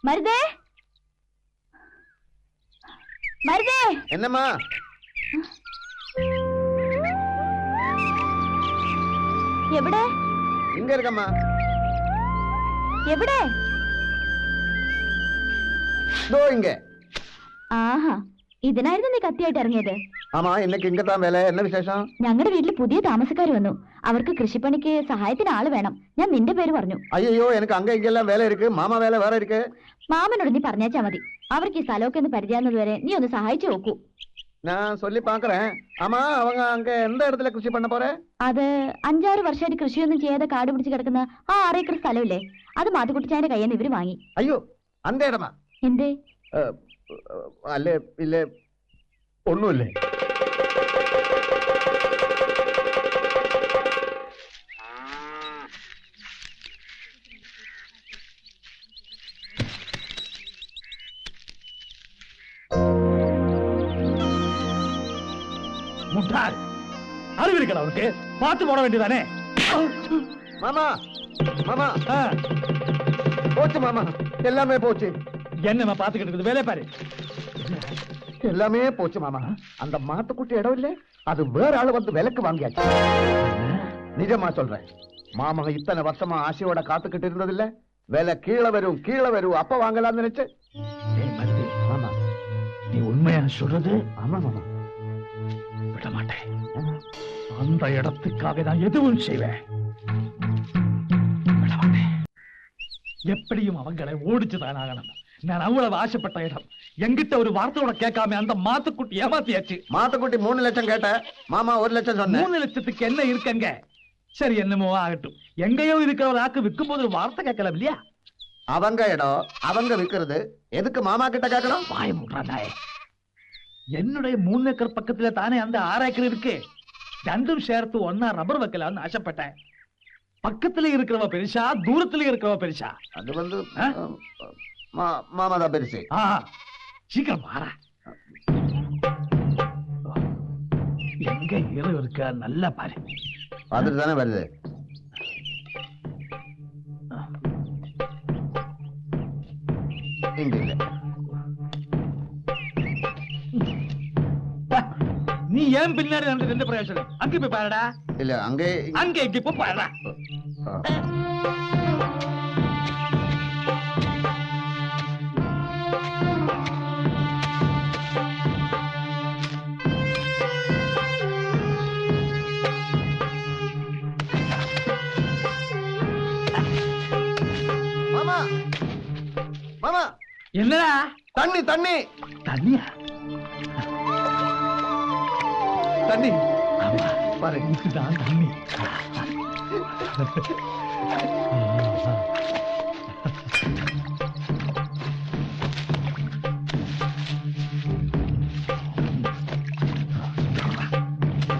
மருதே மருதே என்னம்மா? எവിടെ? இங்க இருக்கம்மா. எവിടെ? தோ இங்க. ആഹാ, ഇതിനായിരുന്നു നീ കത്തിയായിട്ട് ഇറങ്ങിയത്? ആമാ, ഇന്നക്ക് ഇങ്ങത്താൻ വേല. എന്ന വിശേഷം? ഞങ്ങളുടെ വീട്ടിൽ പുതിയ താമസക്കാർ വന്നു. അവർക്ക് കൃഷിപ്പണിക്ക് സഹായത്തിന് ആള് വേണം. ഞാൻ നിന്റെ പേര് പറഞ്ഞു. അയ്യോ, എനിക്ക് അങ്ങ ഇങ്ങെല്ലാം വേല ഇരിക്ക്. മാമ വേല വേറെ ഇരിക്ക്. മാമനോട് നീ പറഞ്ഞാച്ചാ മതി. അവർക്ക് ഈ സ്ഥലമൊക്കെ ഒന്ന് പരിചയാകുന്നത് വരെ നീ ഒന്ന് സഹായിച്ചു നോക്കൂ. ഞാൻ சொல்லி பாக்குறேன். ஆமா, அவங்க அங்க எந்த இடத்துல കൃഷി பண்ண போற? അത് 5-6 വർഷമായിട്ട് കൃഷിയൊന്നും ചെയ്യാതെ കാട് പിടിച്ച് കിടക്കുന്ന ആ 6 ഏക്കർ സ്ഥലമില്ലേ, അത് മാത്തുക്കുട്ടിച്ചാന്റെ കയ്യിൽ നിന്ന് ഇവര് വാങ്ങി. അയ്യോ, അന്ത ഇടമാ? എന്തേ? അല്ലേ ഇല്ലേ, ഒന്നുമില്ലേ. முட்டாள், அறிவிருக்கல அவருக்கு. பார்த்து போட வேண்டியதானே. மாமா மாமா, போச்சு மாமா, எல்லாமே போச்சு. என்ன பாத்துக்கிட்டு இருக்குது, வேலையை பாரு. எல்லாமே போச்சு மாமா. அந்த மாட்டுக்குட்டி இடம் இல்ல, அது வேற ஆளு வந்து விலைக்கு வாங்கியாச்சு. நிஜமா சொல்றேன். மாமா இத்தனை வருஷமா ஆசையோட காத்துக்கிட்டு இருந்தது இல்ல, விலை கீழே வரும் கீழே வரும், அப்ப வாங்கலாம்னு நினைச்சு. ஆமா, நீ உண்மையா சொல்றது? ஆமா மாமா, விட மாட்டேன். அந்த இடத்துக்காக நான் எதுவும் செய்வேன். விட மாட்டேன். எப்படியும் அவங்களை ஓடிச்சுதான் ஆகணும். நான் அவ்வளவு ஆசைப்பட்ட இடம். எங்கிட்ட ஒரு வார்த்தையோட கேட்காம அந்த மாத்துக்குட்டி ஏமாத்தியாச்சு. மாத்துக்குட்டி 3 லட்சம் கேட்ட, மாமா 1 லட்சம் சொன்ன. 3 லட்சத்துக்கு என்ன இருக்கங்க? சரி, என்னமோ ஆகட்டும். எங்கேயோ இருக்கிற ஒரு ஆக்கு விற்கும் போது ஒரு வார்த்தை கேட்கலாம் இல்லையா? அவங்க இடம் அவங்க விற்கிறது, எதுக்கு மாமா கிட்ட கேட்கணும்? வாய மூடுறானே. என்னுடைய 3 ஏக்கர் பக்கத்துல தானே அந்த 6 ஏக்கர் இருக்கு. ரெண்டும் சேர்த்து ஒன்னா ரப்பர் வைக்கலாம்னு ஆசைப்பட்டேன். பக்கத்துல இருக்கிறவ பெருசா, தூரத்துல இருக்கிறவ பெருசா? அது வந்து மாமா தான் பெருசு. சீக்கிரம் வார. எங்க இரவு இருக்க நல்லா பாரு. பார்த்துட்டு தானே வருது. இங்க இல்ல. நீ ஏன் பின்னாடி நடந்து எந்த பிரயோஜனம்? அங்க போய் பாருடா. இல்ல, அங்கே இங்க போய் பாருடா. மாமா மாமா, என்னடா? தண்ணி தண்ணி. தண்ணியா? தண்ணி. ஆமா, பாரு, இதுதான் தண்ணி.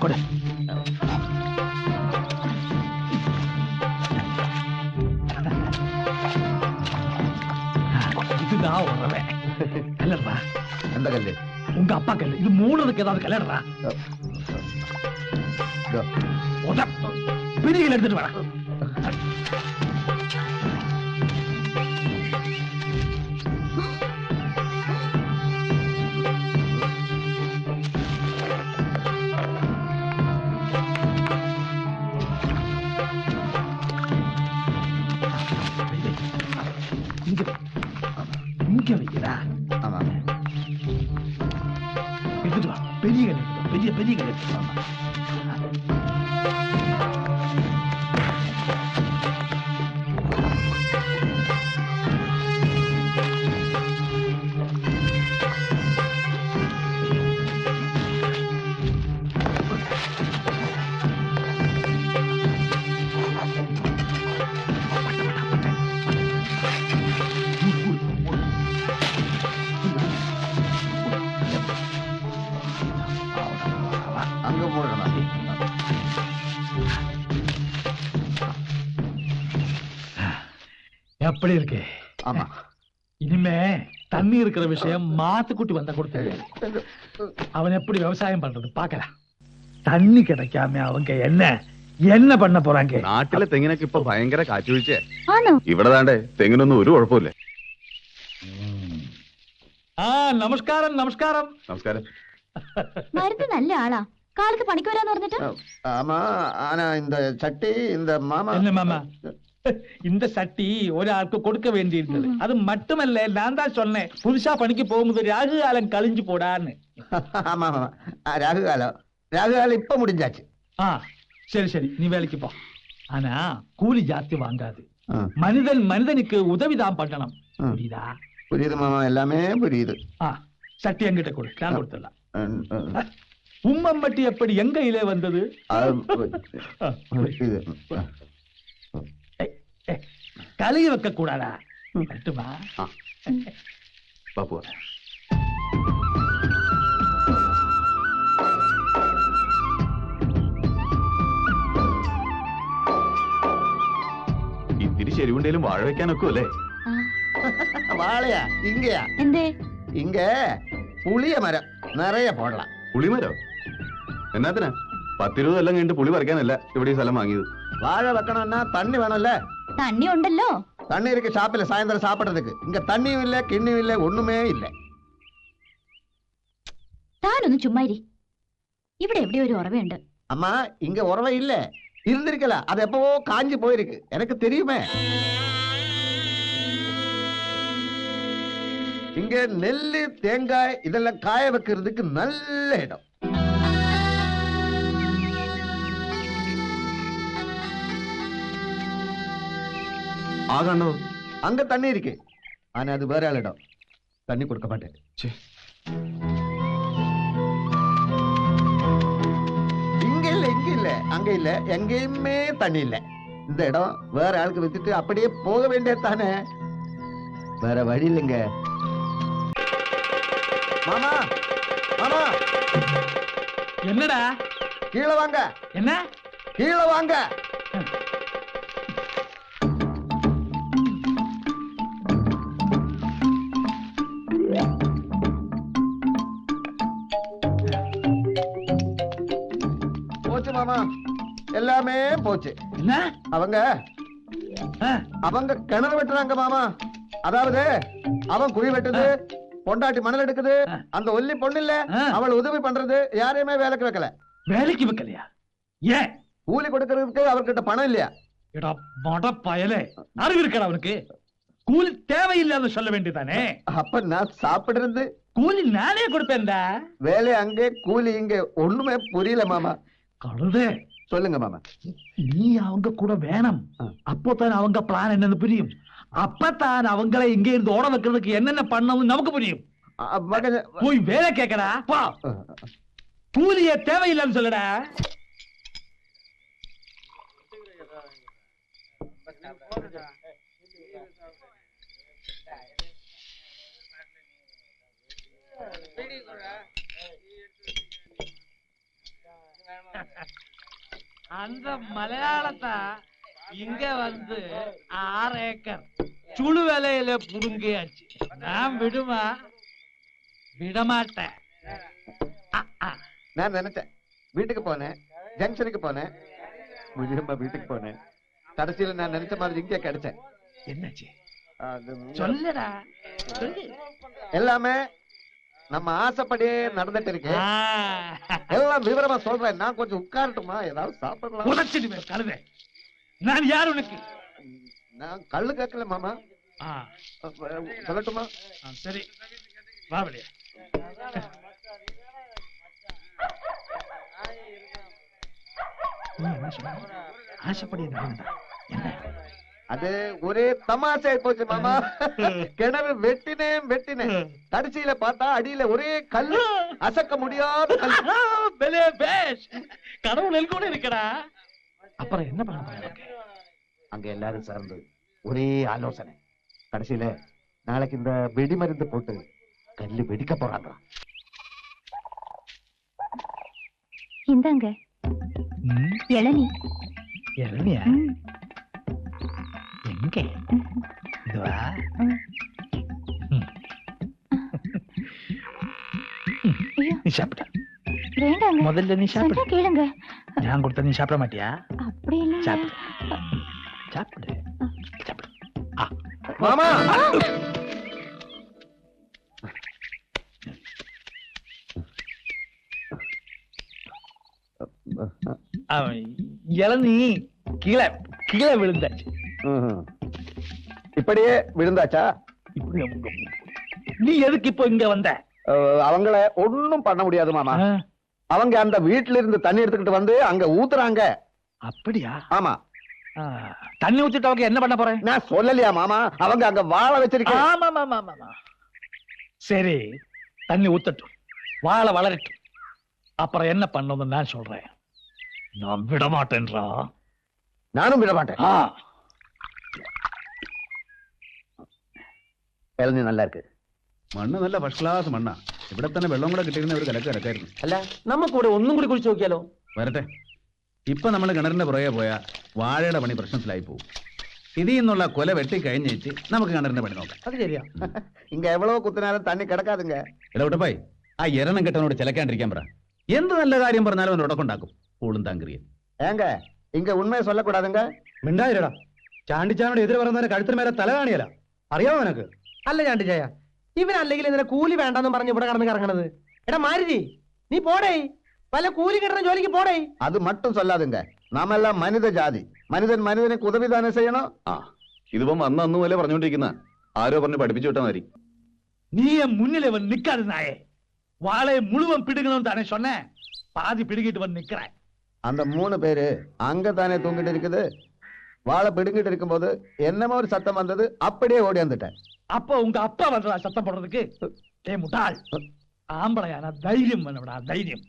கொடு. இதுதான் உறவே. கல்லறா. எந்த கல்லு? உங்க அப்பா கல்லு. இது 3க்கு ஏதாவது கல்லறா. பிரிகள் எடுத்துட்டு வர. இங்க வைக்கிறா. ஆமா, எடுத்துட்டு வா. பெரிய கல், பெரிய பெரிய கல் எடுத்துட்டு வா. அங்க போடணும். எப்படி இருக்கு? ஆமா, இனிமே தண்ணி இருக்கிற விஷயம் மாத்துக்குட்டி வந்த கொடுத்து அவன் எப்படி விவசாயம் பண்றது பாக்கலாம். தண்ணி கிடைக்காம அவங்க என்ன பண்ண போறாங்க? നാട്ടിലെ തെങ്ങിനൊക്കെ ഇപ്പൊ ഭയങ്കര കാറ്റുവീഴ്ച. ആണോ? ഇവിടെ താണ്ടേ തെങ്ങിനൊന്നും ഒരു കുഴപ്പമില്ല. നമസ്കാരം നമസ്കാരം നമസ്കാരം. മരുന്ന് നല്ല ആളാ. കാലത്ത് പണിക്ക് വരാന്ന് പറഞ്ഞിട്ട് ஆமா ஆனா இந்த சட்டி இந்த மாமா என்ன மாமா இந்த சட்டி ஒராளுக்கு கொடுக்க வேண்டியிருந்தது. அது மட்டுமல்ல, நான் தான் சொன்னேன் புதுசா பணிக்கு போகும்போது ராகு காலம் கழிஞ்சு போடான்னு. ஆமா ஆமா ராகுகாலம் இப்ப முடிஞ்சாச்சு. சரி சரி, நீ வேலைக்கு போ. ஆனா கூலி ஜாஸ்தி வாங்காது. மனிதன் மனிதனுக்கு உதவிதான் பண்ணணும். புரியுதா? புரியுது மாமா, எல்லாமே புரியுது. சட்டி என்கிட்ட கொடு, நான் கொடுத்துடலாம். உம்மம்பட்டி எப்படி எங்க கையிலே வந்தது? கழுகி வைக்க கூடாதா? கட்டுமா பாப்பு ഇത്തിരി ശരിവുണ്ടേലും വാഴ വെക്കാനൊക്കെ അല്ലേ? வாழையா? இங்கயா? എന്തേ? இங்க புளிய மரம் நிறைய போடலாம். പുളിമരോ? എന്നാത്തിനാ? 10-20 കൊല്ലം കഴിഞ്ഞിട്ട് പുളി പറിക്കാനല്ല ഇവിടെ ഈ സ്ഥലം വാങ്ങിയത്. வாழை வைக்கணும்னா தண்ணி வேணும்ல? തണ്ണി ഉണ്ടല്ലോ. தண்ணி இருக்கு ஷாப்பில் சாயந்தரம் சாப்பிடுறதுக்கு. இங்க தண்ணியும் இல்ல கிண்ணியும் இல்ல ஒண்ணுமே இல்ல. താനൊന്ന് ചുമ്മാരി. ഇവിടെ എവിടെയോ ഒരു ഉറവയുണ്ട്. அம்மா இங்க உறவை இல்ல, இருந்திருக்கல. அது எப்பவோ காஞ்சி போயிருக்கு, எனக்கு தெரியுமே. இங்க நெல்லு தேங்காய் இதெல்லாம் காய வைக்கிறதுக்கு நல்ல இடம். ആകണ്ടോ? அங்க தண்ணி இருக்கு, ஆனா அது வேற ஆள் இடம். தண்ணி கொடுக்க மாட்டேன். இங்க இல்ல, இங்க இல்ல, அங்க இல்ல, எங்கேயுமே தண்ணி இல்ல. இந்த இடம் வேற ஆளுக்கு வித்துட்டு அப்படியே போக வேண்டியது தானே, வேற வழி இல்லைங்க. மாமா மாமா, என்னடா? கீழே வாங்க. என்ன? கீழே வாங்க. போச்சு மாமா, எல்லாமே போச்சு. என்ன? அவங்க அவங்க கிணறு வெட்டுறாங்க மாமா. அதாவது அவன் குழி வெட்டுது, பொண்டாட்டி மணல் எடுக்குது, அந்த ஒல்லி பொண்ணு இல்ல அவள் உதவி பண்றது, யாரையுமே வேலைக்கு வைக்கல. வேலைக்கு வைக்கலையா? ஏன்? கூலி கொடுக்கறதுக்கு அவர்கிட்ட பணம் இல்லையா? எடா மட பயலே, அறிவு இருக்கடா அவனுக்கு? கூலி தேவையில்லாத சொல்ல வேண்டியதானே. அப்ப நான் சாப்பிடுறது கூலி நானே கொடுப்பேன்டா. வேலை அங்கே கூலி இங்க, ஒண்ணுமே புரியல மாமா. கழுதே, சொல்லுங்க மாமா. நீ அவங்க கூட வேணும். அப்போதான் அவங்க பிளான் என்னன்னு புரியும். அப்பதான் அவங்களை இங்க இருந்து ஓட வைக்கிறதுக்கு என்னென்ன பண்ணணும் நமக்கு புரியும். போய் வேலை கேட்கடா. பா, கூலிய தேவையில்லைன்னு சொல்லடா. அந்த மலையாளத்தை இங்க வந்து 6 ஏக்கர் சுழு வேலையில புடுங்கியாச்சு. நான் விடுமா? விடமாட்டேன். நான் நினைச்சேன், வீட்டுக்கு போனேன், ஜங்ஷனுக்கு போனேன், முழுமா வீட்டுக்கு போனேன். கடைசியில நான் நினைச்ச மாதிரி இங்கே கிடைச்சேன். என்னாச்சு சொல்லடா, சொல்லு. எல்லாமே நம்ம ஆசைப்படியே நடந்துட்டு இருக்கு. எல்லாம் விவரமா சொல்றேன். நான் கொஞ்சம் உட்காரட்டுமா? ஏதாவது சாப்பிடலாம். உடச்சிடுவேன் கழுதை. நான் யார் உனக்கு? நான் கல்லு கேட்கல மாமா. சொல்லட்டுமா? சரி, வா வெளியே. ஆசைப்படி என்ன? அது ஒரே தமாஷா போச்சு மாமா. கிணறு வெட்டினேன் வெட்டினேன், கடைசியில பார்த்தா அடியில ஒரே கல்லு, அசக்க முடியாத கல்லு. கடவுள் கூட இருக்கடா. அப்புறம் என்ன பண்ண போறீங்க? அங்க எல்லாரும் சேர்ந்து ஒரே ஆலோசனை. கடைசியில நாளைக்கு இந்த வெடி மருந்து போட்டு கல்லு வெடிக்க போறாங்க. இந்தாங்க இளநீ. இளநியா? எங்க? இதுவா? நீ சாப்பிட்ட? வேண்டாங்க, முதல்ல நீ சாப்பிடு. கேளுங்க. நான் கொடுத்த நீ சாப்பிட மாட்டியா? அப்படி இல்ல. சாப்பிடு சாப்பிடு சாப்பிடு. மாமா இளநீ கீழே கீழே விழுந்தாச்சு. இப்படியே விழுந்தாச்சா? நீ எதுக்கு இப்போ இங்க வந்த? அவங்கள ஒண்ணும் பண்ண முடியாது மாமா. அவங்க அந்த வீட்டுல இருந்து தண்ணி எடுத்துக்கிட்டு வந்து அங்க ஊத்துறாங்க. அப்படியா? ஆமா. தண்ணி ஊத்திட்டு அவங்க என்ன பண்ண போறேன்? நான் சொல்லலையா மாமா? அவங்க அங்க வாழ வச்சிருக்கேன். ஆமா. சரி, தண்ணி ஊத்தட்டும், வாழை வளரட்டும். அப்புறம் என்ன பண்ணணும் நான் சொல்றேன். நான் விட மாட்டேன்றா. நானும் விட மாட்டேன். ഇളനീ நல்லா இருக்கு. മണ്ണ് നല്ല ഫസ്റ്റ് ക്ലാസ് മണ്ണാ. ഇവിടെ തന്നെ വെള്ളം കൂടെ കിട്ടിയിരുന്ന ഒരു കലക്കായിരുന്നു. അല്ല, നമുക്കിവിടെ ഒന്നും കൂടി കുഴിച്ചു നോക്കിയാലോ? വരട്ടെ. ഇപ്പൊ നമ്മൾ കിണറിന്റെ പുറകെ പോയാ വാഴയുടെ പണി പ്രശ്നത്തിലായി പോകും. ഇതിൽ നിന്നുള്ള കൊല വെട്ടി കഴിഞ്ഞേച്ച് നമുക്ക് കിണറിന്റെ പണി നോക്കാം. അത് ശരിയാ. ഇങ്ങ എവ്വളോ കുത്തിനാലും തണ്ണി കിടക്കാതുங்க. ഇടവിട്ടപ്പായി ആ എരണം കെട്ടവനോട് ചിലക്കാണ്ടിരിക്കാൻ പറ. എന്ത് നല്ല കാര്യം പറഞ്ഞാലും അവൻ ഉടക്കുണ്ടാക്കും. പൂളും താങ്കരിയും. ஏங்க இங்க உண்மையை சொல்லக்கூடாதுங்க. മിണ്ടായിരടാ. ചാണ്ടിച്ചാനോട് എതിര് പറയുന്നവരെ കഴുത്തിന് മേലെ തല കാണിയല്ല. അറിയാമോ നിനക്ക്? അല്ല ചാണ്ടിച്ചായ, ഇവനല്ലെങ്കിൽ ഇതിനെ കൂലി വേണ്ടെന്നും പറഞ്ഞ് ഇവിടെ കടന്ന് കറങ്ങണത്. എടാ മാരുതി, നീ പോടേ, വല്ല കൂലി കിട്ടുന്ന ജോലിക്ക് പോടേ. அது மட்டும் சொல்லாதுங்க. நாம எல்லாம் மனித ஜாதி. மனிதன் மனிதனுக்கு உதவிதானே செய்யணும். ആ ഇതിപ്പം അന്ന് പോലെ പറഞ്ഞുകൊണ്ടിരിക്കുന്ന ആരോ പറഞ്ഞ് പഠിപ്പിച്ചു വിട്ടാ മതി. நீ என் முன்னிலை வந்து நிக்காது நாயே. வாழை முழுவன் பிடுங்கணும் தானே சொன்னேன். பாதி பிடுங்கிட்டு வந்து நிக்கிறேன். அந்த 3 பேரு அங்க தானே தூங்கிட்டு இருக்குது. வாழை பிடுங்கிட்டு இருக்கும்போது என்னமோ ஒரு சத்தம் வந்தது. அப்படியே ஓடி வந்துட்டேன். அப்ப உங்க அப்பா வந்தா சத்தம் போடுறதுக்கு? ஏ முட்டாள், ஆம்பளையான தைரியம் வேணும்டா, தைரியம்.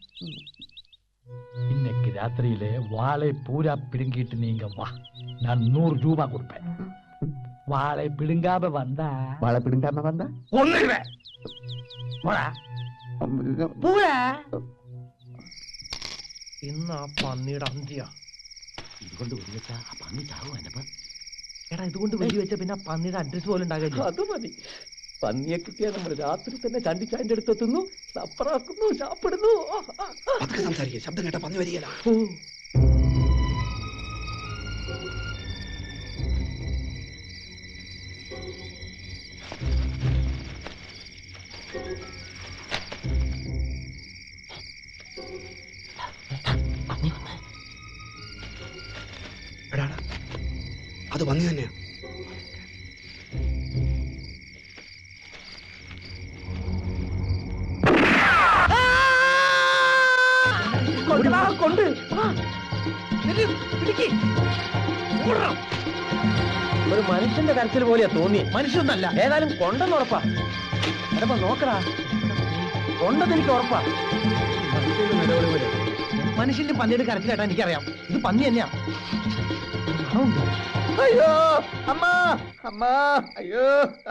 இன்னைக்கு ராத்திரியிலே வாழை பூரா பிடுங்கிட்டு நீங்க வா, நான் 100 ரூபாய் கொடுப்பேன். வாழை பிடுங்காம வந்தா வாழை பிடுங்காம வந்தா ஒண்ணுவேன். பூரா ഇന്ന് ആ പന്നിയുടെ അന്ത്യ. ഇതുകൊണ്ട് വെടിവെച്ചാ ആ പന്നി ചാവും. എന്നെ എടാ, ഇതുകൊണ്ട് വെടിവെച്ച പിന്നെ പന്നിയുടെ അഡ്രസ് പോലും ഉണ്ടാകില്ല. അത് മതി. പന്നിയെ കിട്ടിയാൽ നമ്മൾ രാത്രി തന്നെ ചണ്ടിച്ചായന്റെ അടുത്ത് എത്തുന്നു, സപ്പറാക്കുന്നു, ചാപ്പിടുന്നു. സംസാരിക്കുക, ശബ്ദം കേട്ട പന്നി വരികയില്ല. അത് പന്നി തന്നെയാ. കൊണ്ട് ഒരു മനുഷ്യന്റെ കരച്ചിൽ പോലെയാ തോന്നി. മനുഷ്യനല്ല, ഏതായാലും കൊണ്ടെന്ന് ഉറപ്പാ. എടപ്പ നോക്കടാ, കൊണ്ടെന്ന് എനിക്ക് ഉറപ്പാ. മനുഷ്യന്റെ പന്നിയുടെ കരച്ചിലേട്ടാ എനിക്കറിയാം. ഇത് പന്നി തന്നെയാ. ஐயோ அம்மா, அம்மா, ஐயோ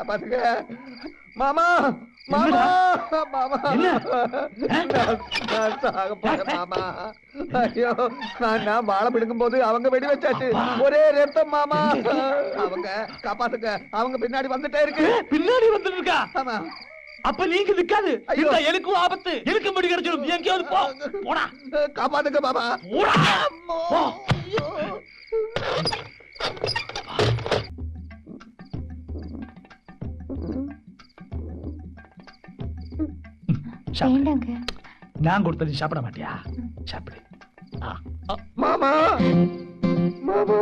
பாத்துக்க. மாமா, மாமா, மாமா, மாமா. ஐயோ, நான் வாழை பிடிக்கும் போது அவங்க வெடி வச்சாச்சு. ஒரே ரத்தம் மாமா. அவங்க காப்பாத்துக்க, அவங்க பின்னாடி வந்துட்டே இருக்கு. பின்னாடி வந்துட்டு இருக்கா? ஆமா. அப்ப நீங்க நிக்காது. எனக்கும் ஆபத்து. எனக்கு முடி கிடைச்சிடும். எங்கேயாவது போ. போடா, காப்பாத்துக்க மாமா. போடா. நான் கொடுத்தது சாப்பிட மாட்டியா? சாப்பிடு. மாமா, மாமா,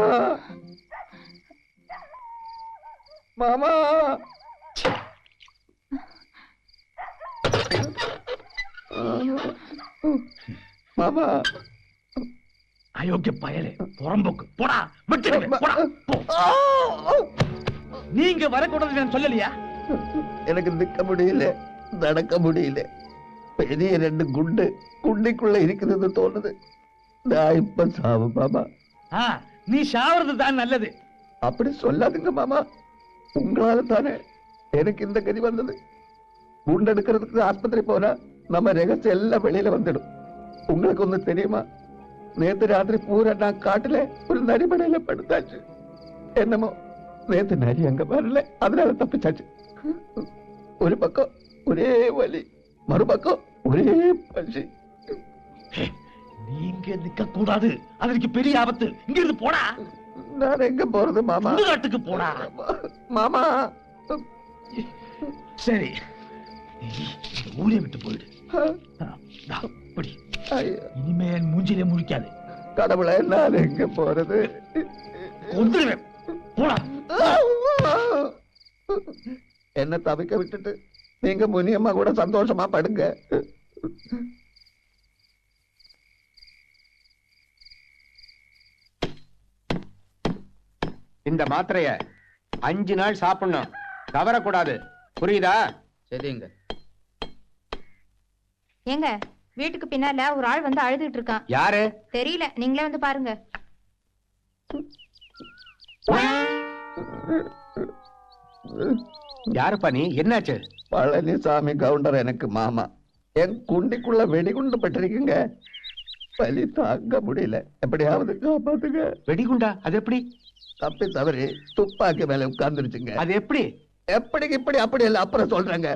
மாமா. மாமா, அயோக்கிய பயலே, புறம்போக்கு. போடா, விட்டு போடா. நீங்க வரக்கூடாது நான் சொல்லலையா? எனக்கு நிக்க முடியல, நடக்க முடியல. பெரிய 2 குண்டு குண்டிக்குள்ள இருக்குதுன்னு தோணுது. நான் இப்ப சாவு மாமா. நீ சாவறது தான் நல்லது. அப்படி சொல்லாதுங்க மாமா. உங்களால தானே எனக்கு இந்த கதி வந்தது. குண்டு எடுக்கிறதுக்கு ஆஸ்பத்திரி போனா நம்ம ரகசியம் எல்லாம் வெளியில வந்துடும். உங்களுக்கு ஒண்ணு தெரியுமா? நேத்து ராத்திரி பூரா நான் காட்டுல ஒரு நரிமடையில படுத்தாச்சு. என்னமோ நேத்து நரி அங்க வரல, அதனால தப்பிச்சாச்சு. ஒரு பக்கம் ஒரே வலி, மறுபக்கம் ஒரே பசி. நீங்க நிக்க கூடாது, அதற்கு பெரிய ஆபத்து. இங்க இருந்து போடா. நான் எங்க போறது மாமா? காட்டுக்கு போடா மாமா. சரி, ஊரை விட்டு போயிடு. இனிமேல் மூஞ்சிலே முழிக்காது. கடவுளை நான் எங்க போறது? கொன்றுவேன். போடா. என்ன தவிக்க விட்டுட்டு நீங்க முனியம்மா கூட சந்தோஷமா படுங்க. இந்த மாத்திரைய 5 நாள் சாப்பிடணும், தவறக்கூடாது. புரியுதா? சரிங்க. ஏங்க வீட்டுக்கு பின்னால ஒரு ஆள் வந்து அழுதுட்டு இருக்கான். யாரு? தெரியல, நீங்களே வந்து பாருங்க. யாருப்பா நீ? என்னாச்சு? பழனிசாமி கவுண்டர் எனக்கு மாமா. என் குண்டிக்குள்ள வெடிகுண்டு பட்டிருக்குங்க. வலி தாங்க முடியல, எப்படியாவது காப்பாத்துங்க. வெடிகுண்டா? அது எப்படி? தப்பி தவறி துப்பாக்கி மேல உட்கார்ந்துருச்சுங்க. அது எப்படி? எப்படி இப்படி அப்படி இல்ல, அப்புறம் சொல்றேங்க.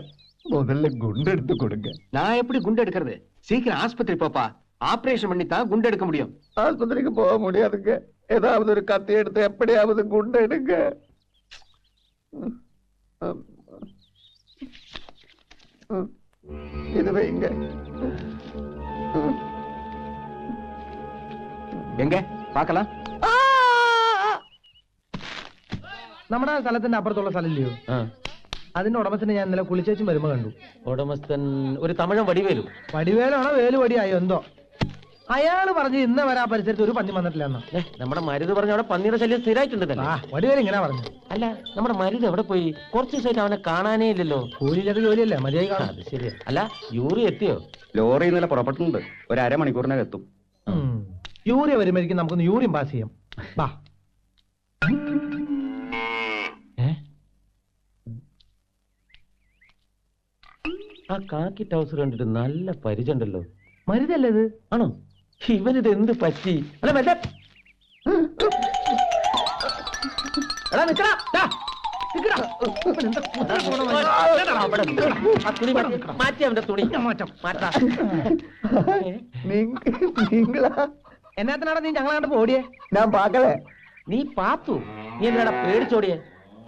முதல்ல குண்டு எடுத்து கொடுங்க. நான் எப்படி குண்டு எடுக்கிறது? சீக்கிரம் ஆஸ்பத்திரி போப்பா. ஆபரேஷன் பண்ணி தான் குண்டு எடுக்க முடியும். ஆஸ்பத்திரிக்கு போக முடியாதுங்க. ஏதாவது ஒரு கத்தி எடுத்து எப்படியாவது குண்டு எடுங்க. இது வைங்க. എങ്ക പാക്കലാം. നമ്മുടെ സ്ഥലത്തിന്റെ അപ്പുറത്തുള്ള സ്ഥലമില്ലയോ? അതിന്റെ ഉടമസ്ഥനെ ഞാൻ ഇന്നലെ കുളിച്ചേച്ചും വരുമ്പോ കണ്ടു. ഉടമസ്ഥൻ ഒരു തമിഴൻ വടിവേലു. വടിവേലാണോ വേലു വടിയായോ എന്തോ. അയാള് പറഞ്ഞു ഇന്ന് വരെ ആ പരിസരത്ത് ഒരു പന്നി വന്നിട്ടില്ല എന്നാ. നമ്മുടെ മരുത് പറഞ്ഞ അവിടെ പന്നിയുടെ ശല്യം സ്ഥിരമായിട്ടുണ്ടല്ലോ. വടിവേല ഇങ്ങനെ പറഞ്ഞു. അല്ല, നമ്മുടെ മരുത് എവിടെ പോയി? കുറച്ച് ദിവസമായിട്ട് അവനെ കാണാനേ ഇല്ലല്ലോ. കൂലിയിലൊക്കെ ജോലിയല്ലേ, മതിയായി കാണാം. അത് ശരിയാ. അല്ല, യൂറി എത്തിയോ? ലോറി ഇന്നലെ പുറപ്പെട്ടിട്ടുണ്ട്. ഒരു അരമണിക്കൂറിനകം എത്തും. യൂറിയ വരുമ്പോഴേക്കും നമുക്കൊന്ന് യൂറിയം പാസ് ചെയ്യാം. ബാ. ആ കാക്കി ടൗസർ കണ്ടിട്ട് നല്ല പരിചയമുണ്ടല്ലോ. മരുതല്ലേ ഇത്? ആണോ? ഇവനിത് എന്ത് പറ്റി? അല്ല മറ്റേ മാറ്റി അവന്റെ തുണി മാറ്റാ. എന്നാത്തിനാടാ നീ ഞങ്ങളെ കണ്ടപ്പോ ഓടിയേ? ഞാൻ പാക്കലേ. നീ പാത്തു? നീ എന്തിനാടാ പേടിച്ചോടിയേ?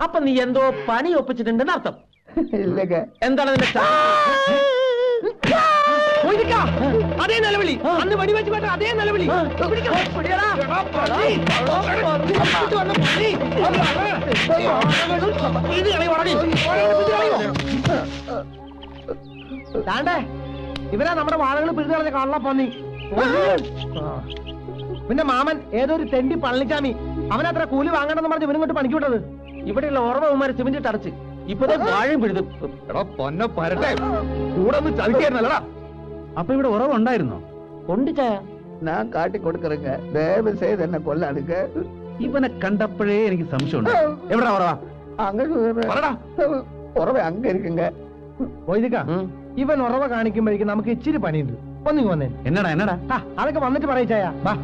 അപ്പൊ നീ എന്തോ പണി ഒപ്പിച്ചിട്ടുണ്ടെന്ന് അർത്ഥം. ഇല്ലൊക്കെ. എന്താണ് നിന്റെ അതേ നിലവിളി, അന്ന് വെടിവെച്ച് കേട്ട അതേ നിലവിളി. താണ്ടേ ഇവരാ നമ്മുടെ വാഴകൾ പിടിച്ചു കളഞ്ഞ കള്ളപ്പന്നി. പിന്നെ മാമൻ ഏതൊരു തെണ്ടി പളനിച്ചാമി, അവനത്ര കൂലി വാങ്ങണമെന്ന് പറഞ്ഞ് ഇവനിങ്ങോട്ട് പണിക്ക് വിട്ടത്. ഇവിടെയുള്ള ഓർമ്മമാരെ സിമന്റ് ഇട്ടടച്ച് ഇപ്പതേ വാഴയും പിഴുതും. പൊന്നെ പരട്ടെ, കൂടെ ഒന്ന് ചതിക്കായിരുന്നല്ലടാ. അപ്പൊ ഇവിടെ ഉറവുണ്ടായിരുന്നോ? ഉണ്ട് ചായ. ഞാൻ കാട്ടി കൊടുക്കറുങ്ക, ദയവ് ചെയ്ത് എന്നെ കൊല്ലാടുക്ക. ഇവനെ കണ്ടപ്പോഴേ എനിക്ക് സംശയമുണ്ട്. എവിടാ ഉറവാ? ഉറവ അങ്ങ ഇരിക്കുങ്ക. വൈദിക, ഇവൻ ഉറവ കാണിക്കുമ്പോഴേക്കും നമുക്ക് ഇച്ചിരി പണിയുണ്ട്. ഒന്നിങ്ങ് വന്നേ. എന്നടാ എന്നടാ? അതൊക്കെ വന്നിട്ട് പറയിച്ചായ. വാ.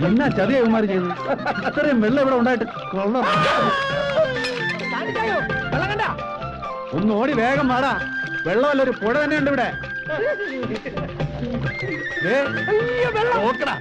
എന്നാ ചതിയകുമാരി ചെയ്തു? ഇത്രയും വെള്ളം ഇവിടെ ഉണ്ടായിട്ട് കൊള്ളാം. ഒന്ന് ഓടി വേഗം വാടാ. വെള്ളമല്ല, ഒരു പുഴ തന്നെ ഉണ്ട് ഇവിടെ. നോക്കടാ.